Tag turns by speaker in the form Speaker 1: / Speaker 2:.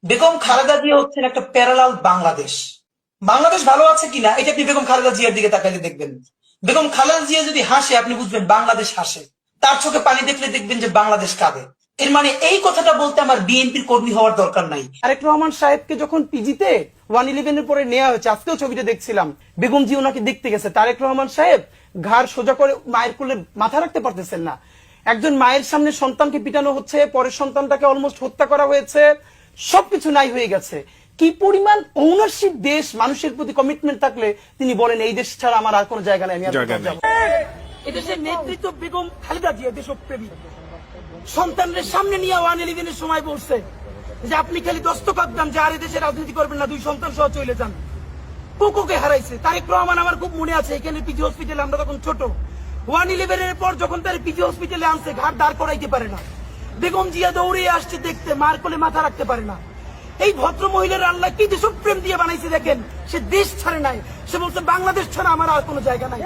Speaker 1: বেগম খালেদা জিয়া হচ্ছেন একটা প্যারালাল বাংলাদেশ। বাংলাদেশ ভালো আছে কিনা এটা আপনি বেগম খালেদা জিয়ার দিকে তাকালে দেখবেন। বেগম খালেদা জিয়া যদি হাসে আপনি বুঝবেন বাংলাদেশ হাসে। তার চোখে পানি দেখলে দেখবেন যে বাংলাদেশ কাঁদে। এর মানে এই কথাটা বলতে আমার বিএনপির কর্মী হওয়ার দরকার নাই।
Speaker 2: তারেক রহমান সাহেবকে যখন পিজিতে 111 এর পরে নেওয়া হয়েছে, আজকেও ছবিটা দেখছিলাম, বেগম জি ওনাকে দেখতে গেছে। তারেক রহমান সাহেব ঘাড় সোজা করে মায়ের কোলে মাথা রাখতে পারতেছেন না। একজন মায়ের সামনে সন্তানকে পিটানো হচ্ছে, পরের সন্তানটাকে অলমোস্ট হত্যা করা হয়েছে, সবকিছু নাই হয়ে গেছে। কি পরিমাণ ওনারশিপ দেশ মানুষের প্রতি কমিটমেন্ট থাকলে তিনি বলেন এই দেশ ছাড়া আমার আর কোনো জায়গা নাই, আমি আর কোথাও যাবো না। এদেশের নেতৃত্ব বেগম খালেদা জিয়া দেশপ্রেমী। সন্তানদের সামনে নিয়ে 111 এর সময় বলছে যে আপনি খালি দস্তখত দেন যে আর এদেশে রাজনীতি করবেন না, 2 সন্তান সহ চলে যান। কোকোকে হারাইছে। তারেক রহমান আমার খুব মনে আছে, এখানে পিজি হসপিটালে আমরা তখন ছোট, 111 এর পর যখন তার পিজি হসপিটালে আনছে ঘাট দাঁড় করাইতে পারে না। বেগম জিয়া দৌড়ে আসছে দেখতে, মার কোলে মাথা রাখতে পারে না। এই ভদ্র মহিলার আল্লাহ কি দেশপ্রেম দিয়ে বানাইছে দেখেন। সে দেশ ছাড়ে নাই, সে বলছে বাংলাদেশ ছাড়া আমার আর কোনো জায়গা নাই।